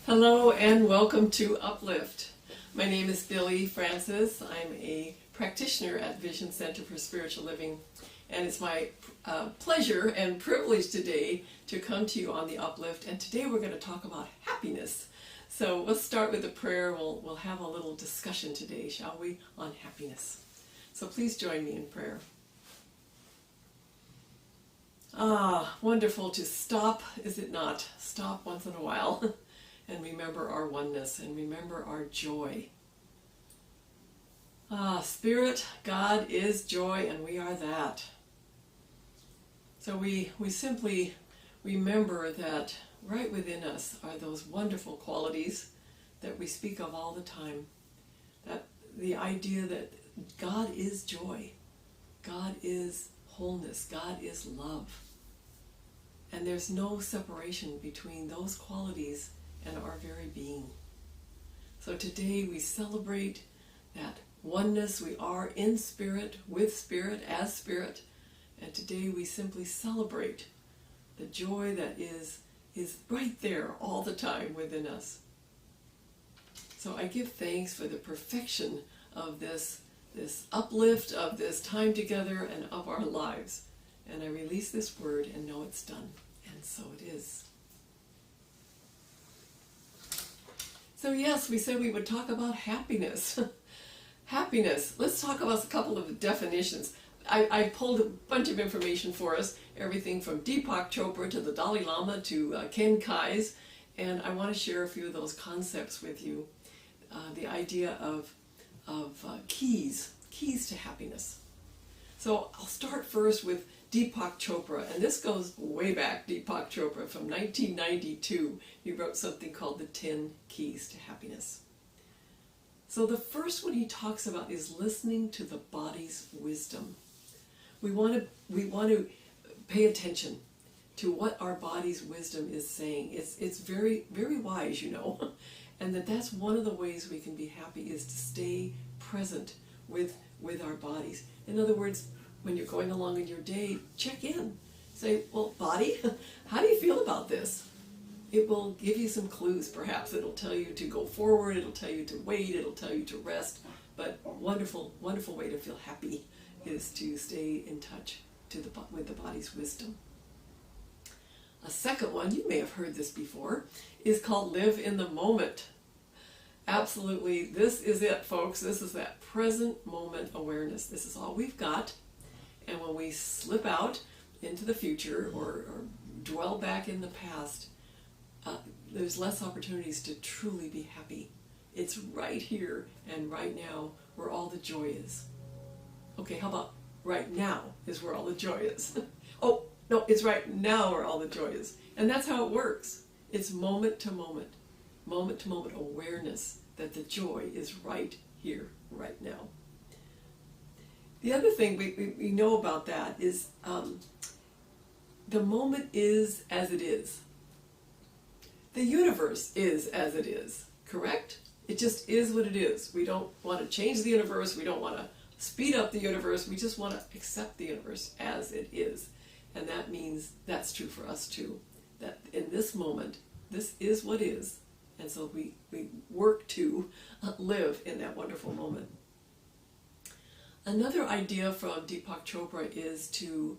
Hello and welcome to Uplift. My name is Billie Francis. I'm a practitioner at Vision Center for Spiritual Living, and it's my pleasure and privilege today to come to you on the Uplift. And today we're going to talk about happiness. So let's start with a prayer. We'll have a little discussion today, shall we, on happiness. So please join me in prayer. Wonderful to stop, is it not? Stop once in a while and remember our oneness and remember our joy. Spirit, God is joy, and we are that. So we simply remember that right within us are those wonderful qualities that we speak of all the time. That the idea that God is joy, God is wholeness, God is love. And there's no separation between those qualities and our very being. So today we celebrate that oneness. We are in spirit, with spirit, as spirit. And today we simply celebrate the joy that is right there all the time within us. So I give thanks for the perfection of this uplift, of this time together, and of our lives. And I release this word and know it's done. And so it is. So yes, we said we would talk about happiness. Happiness. Let's talk about a couple of definitions. I pulled a bunch of information for us, everything from Deepak Chopra to the Dalai Lama to Ken Kai's, and I want to share a few of those concepts with you. The idea of keys to happiness. So I'll start first with Deepak Chopra, and this goes way back. Deepak Chopra from 1992, he wrote something called the 10 Keys to Happiness. So the first one he talks about is listening to the body's wisdom. We want to pay attention to what our body's wisdom is saying. It's very, very wise, you know, and that's one of the ways we can be happy, is to stay present with our bodies. In other words, when you're going along in your day, check in. Say, well, body, how do you feel about this? It will give you some clues, perhaps. It'll tell you to go forward, it'll tell you to wait, it'll tell you to rest. But wonderful, wonderful way to feel happy is to stay in touch with the body's wisdom. A second one, you may have heard this before, is called live in the moment. Absolutely, this is it, folks. This is that present moment awareness. This is all we've got. And when we slip out into the future or dwell back in the past, there's less opportunities to truly be happy. It's right here and right now where all the joy is. Okay, how about right now is where all the joy is? Oh, no, it's right now where all the joy is. And that's how it works. It's moment to moment awareness that the joy is right here, right now. The other thing we know about that is the moment is as it is. The universe is as it is, correct? It just is what it is. We don't want to change the universe. We don't want to speed up the universe. We just want to accept the universe as it is. And that means that's true for us too. That in this moment, this is what is. And so we work to live in that wonderful moment. Another idea from Deepak Chopra is to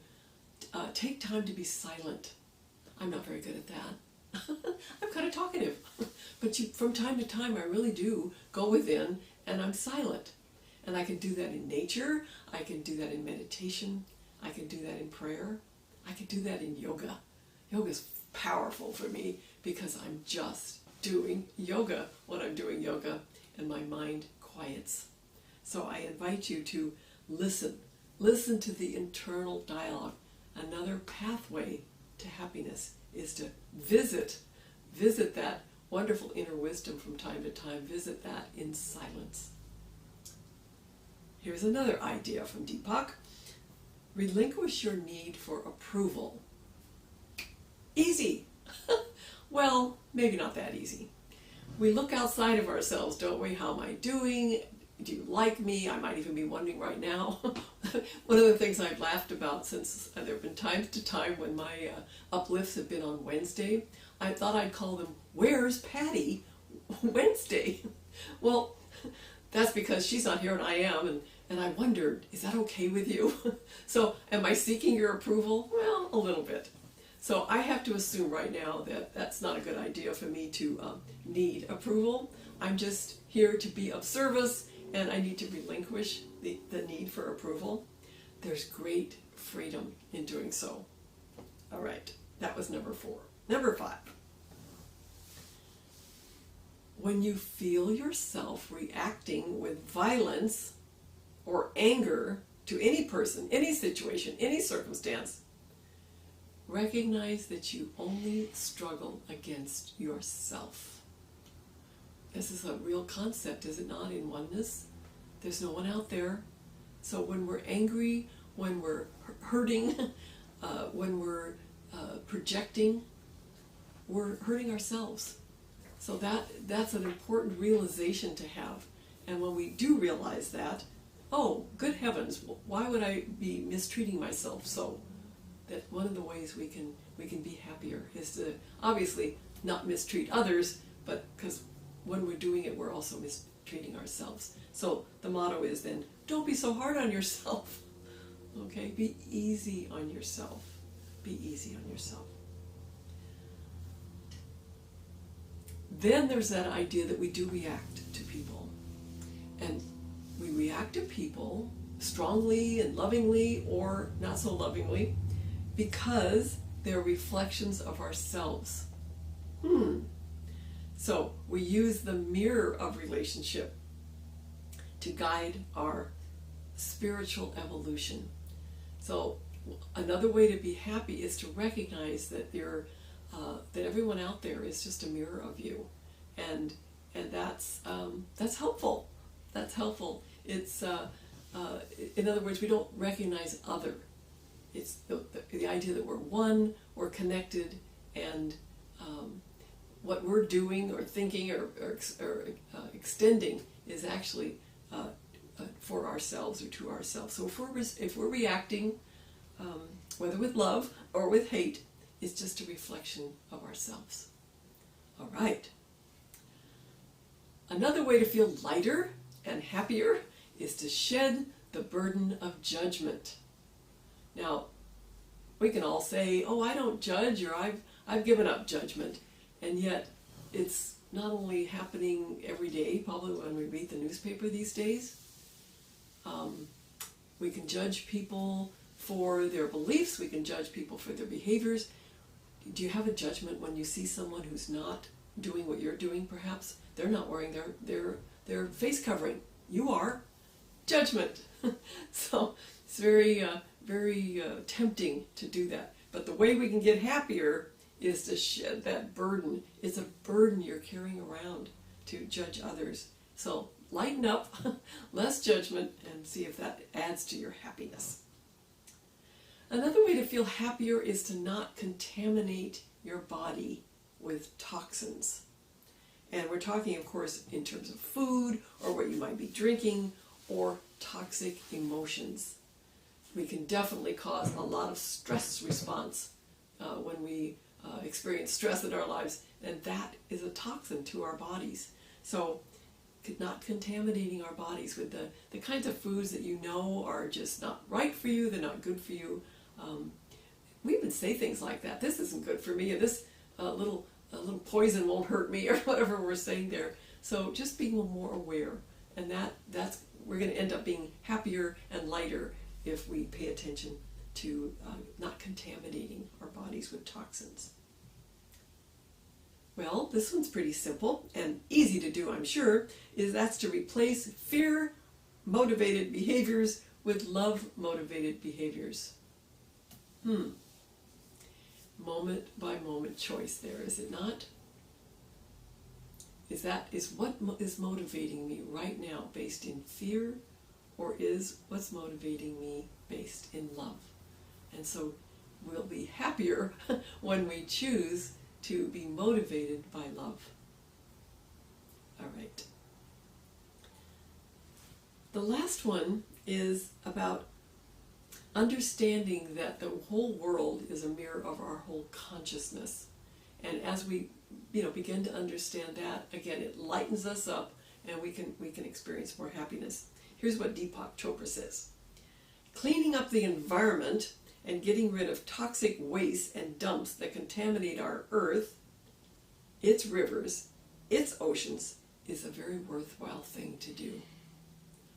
take time to be silent. I'm not very good at that. I'm kind of talkative. But from time to time, I really do go within and I'm silent. And I can do that in nature. I can do that in meditation. I can do that in prayer. I can do that in yoga. Yoga is powerful for me because I'm just doing yoga when I'm doing yoga and my mind quiets. So I invite you to listen to the internal dialogue. Another pathway to happiness is to visit that wonderful inner wisdom from time to time. Visit that in silence. Here's another idea from Deepak. Relinquish your need for approval. Easy. Well, maybe not that easy. We look outside of ourselves, don't we? How am I doing? Do you like me? I might even be wondering right now. One of the things I've laughed about, since there have been times to time when my uplifts have been on Wednesday, I thought I'd call them, Where's Patty Wednesday? Well, that's because she's not here and I am, and I wondered, is that okay with you? So am I seeking your approval? Well, a little bit. So I have to assume right now that that's not a good idea for me to need approval. I'm just here to be of service, and I need to relinquish the need for approval. There's great freedom in doing so. All right, that was number 4. Number 5. When you feel yourself reacting with violence or anger to any person, any situation, any circumstance, recognize that you only struggle against yourself. This is a real concept, is it not, in oneness? There's no one out there. So when we're angry, when we're hurting, when we're projecting, we're hurting ourselves. So that's an important realization to have. And when we do realize that, oh, good heavens, why would I be mistreating myself so? That one of the ways we can be happier is to obviously not mistreat others, but because when we're doing it, we're also mistreating ourselves. So the motto is then, don't be so hard on yourself. Okay, be easy on yourself. Be easy on yourself. Then there's that idea that we do react to people. And we react to people strongly and lovingly or not so lovingly because they're reflections of ourselves. So we use the mirror of relationship to guide our spiritual evolution. So another way to be happy is to recognize that that everyone out there is just a mirror of you, and that's helpful. That's helpful. It's in other words, we don't recognize other. It's the idea that we're one, we're connected, and what we're doing or thinking or extending is actually for ourselves or to ourselves. So if we're reacting, whether with love or with hate, it's just a reflection of ourselves. All right. Another way to feel lighter and happier is to shed the burden of judgment. Now, we can all say, oh, I don't judge, or I've given up judgment. And yet, it's not only happening every day, probably when we read the newspaper these days. We can judge people for their beliefs, we can judge people for their behaviors. Do you have a judgment when you see someone who's not doing what you're doing, perhaps? They're not wearing their face covering. You are. Judgment. So it's very tempting to do that. But the way we can get happier is to shed that burden. It's a burden you're carrying around to judge others. So lighten up, less judgment, and see if that adds to your happiness. Another way to feel happier is to not contaminate your body with toxins. And we're talking, of course, in terms of food or what you might be drinking or toxic emotions. We can definitely cause a lot of stress response when we experience stress in our lives, and that is a toxin to our bodies. So not contaminating our bodies with the kinds of foods that you know are just not right for you, they're not good for you. We even say things like that. This isn't good for me, and this little poison won't hurt me, or whatever we're saying there. So just being more aware, and that's we're going to end up being happier and lighter if we pay attention to not contaminating our bodies with toxins. Well, this one's pretty simple and easy to do, I'm sure, that's to replace fear-motivated behaviors with love-motivated behaviors. Moment by moment choice there, is it not? Is what is motivating me right now based in fear, or is what's motivating me based in love? And so we'll be happier when we choose to be motivated by love. All right. The last one is about understanding that the whole world is a mirror of our whole consciousness. And as we begin to understand that, again, it lightens us up, and we can experience more happiness. Here's what Deepak Chopra says. Cleaning up the environment and getting rid of toxic waste and dumps that contaminate our earth, its rivers, its oceans, is a very worthwhile thing to do.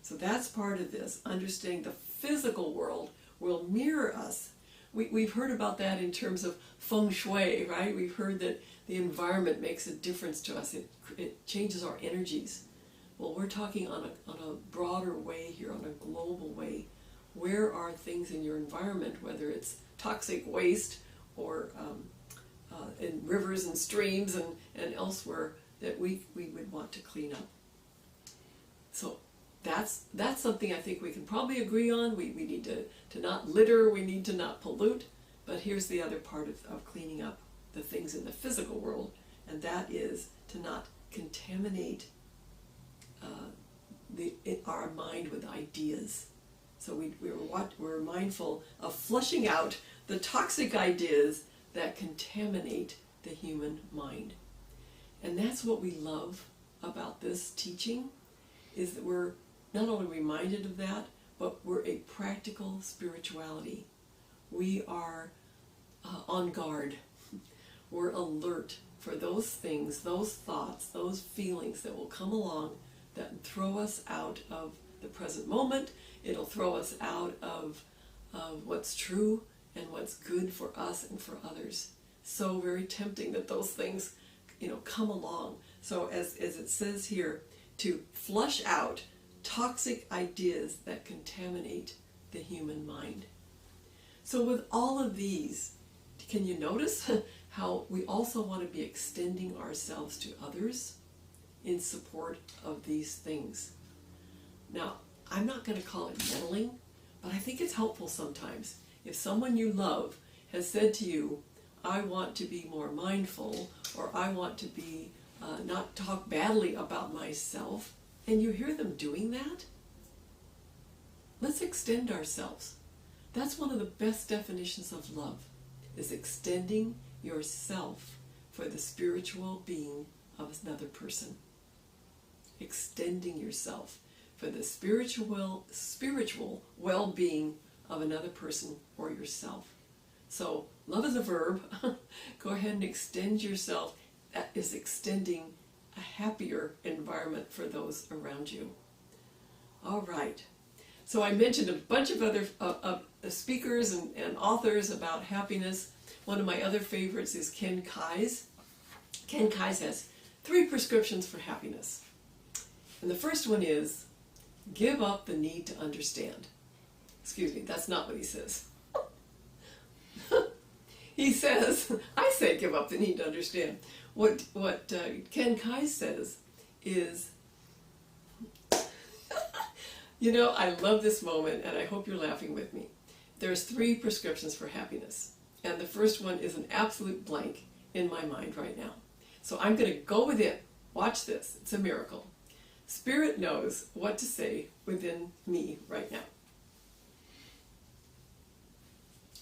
So that's part of this. Understanding the physical world will mirror us. We've heard about that in terms of feng shui, right? We've heard that the environment makes a difference to us. It changes our energies. Well, we're talking on a broader way here, on a global way. Where are things in your environment, whether it's toxic waste or in rivers and streams and elsewhere, that we would want to clean up? So that's something I think we can probably agree on. We need to not litter, we need to not pollute. But here's the other part of cleaning up the things in the physical world, and that is to not contaminate our mind with ideas. So we're mindful of flushing out the toxic ideas that contaminate the human mind. And that's what we love about this teaching, is that we're not only reminded of that, but we're a practical spirituality. We are on guard. We're alert for those things, those thoughts, those feelings that will come along that throw us out of the present moment. It'll throw us out of what's true and what's good for us and for others. So very tempting that those things, come along. So as it says here, to flush out toxic ideas that contaminate the human mind. So with all of these, can you notice how we also want to be extending ourselves to others in support of these things? Now, I'm not going to call it meddling, but I think it's helpful sometimes. If someone you love has said to you, I want to be more mindful, or I want to be not talk badly about myself, and you hear them doing that, let's extend ourselves. That's one of the best definitions of love, is extending yourself for the spiritual being of another person. Extending yourself for the spiritual well-being of another person or yourself. So love is a verb. Go ahead and extend yourself. That is extending a happier environment for those around you. All right. So I mentioned a bunch of other speakers and authors about happiness. One of my other favorites is Ken Kai's. Ken Kai's has 3 prescriptions for happiness. And the first one is, give up the need to understand. Excuse me, that's not what he says. He says, I say give up the need to understand. What Ken Kai says is, I love this moment, and I hope you're laughing with me. There's 3 prescriptions for happiness, and the first one is an absolute blank in my mind right now. So I'm going to go with it. Watch this. It's a miracle. Spirit knows what to say within me right now.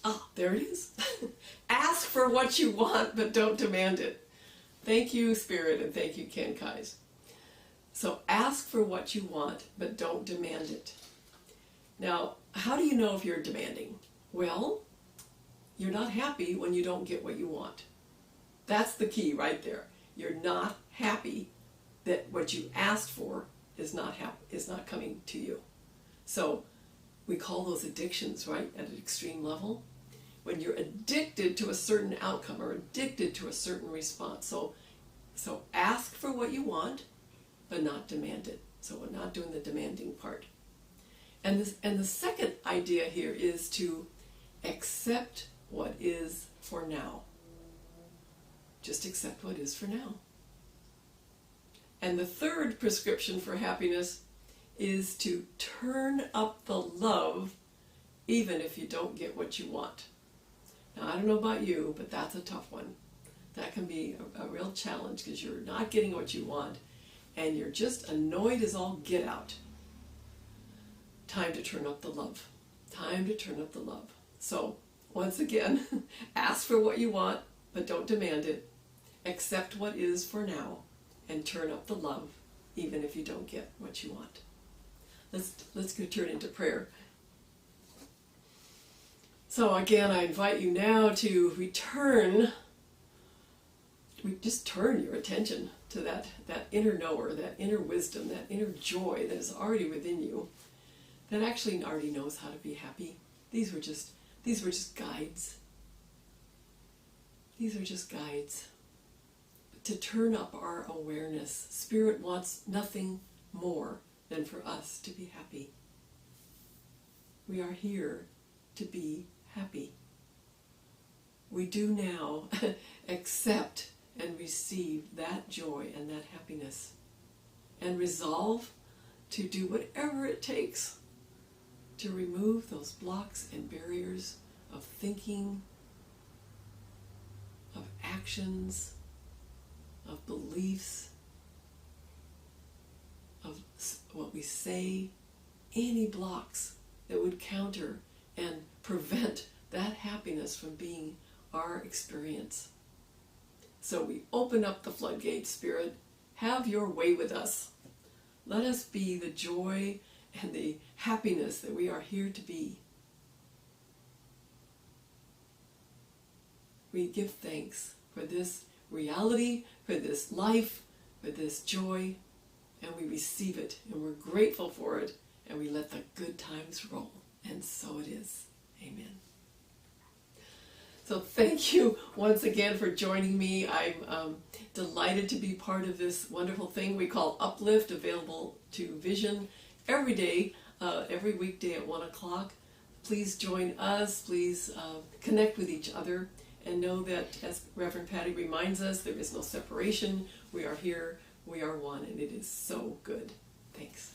Ah, there it is. Ask for what you want, but don't demand it. Thank you, Spirit, and thank you, Ken Kais. So ask for what you want, but don't demand it. Now, how do you know if you're demanding? Well, you're not happy when you don't get what you want. That's the key right there. You're not happy that what you asked for is not coming to you. So we call those addictions, right, at an extreme level. When you're addicted to a certain outcome or addicted to a certain response. So ask for what you want, but not demand it. So we're not doing the demanding part. And the second idea here is to accept what is for now. Just accept what is for now. And the third prescription for happiness is to turn up the love even if you don't get what you want. Now, I don't know about you, but that's a tough one. That can be a real challenge because you're not getting what you want and you're just annoyed as all get out. Time to turn up the love. Time to turn up the love. So, once again, ask for what you want, but don't demand it. accept what is for now, and turn up the love, even if you don't get what you want. Let's go turn into prayer. So again, I invite you now to just turn your attention to that inner knower, that inner wisdom, that inner joy that is already within you, that actually already knows how to be happy. These were just guides. These are just guides to turn up our awareness. Spirit wants nothing more than for us to be happy. We are here to be happy. We do now accept and receive that joy and that happiness, and resolve to do whatever it takes to remove those blocks and barriers of thinking, of actions, of beliefs, of what we say, any blocks that would counter and prevent that happiness from being our experience. So we open up the floodgates, Spirit. Have your way with us. Let us be the joy and the happiness that we are here to be. We give thanks for this reality, for this life, for this joy, and we receive it, and we're grateful for it, and we let the good times roll. And so it is. Amen. So thank you once again for joining me. I'm delighted to be part of this wonderful thing we call Uplift, available to Vision every day, every weekday at 1 o'clock. Please join us. Please connect with each other, and know that, as Reverend Patty reminds us, there is no separation. We are here. We are one, and it is so good. Thanks.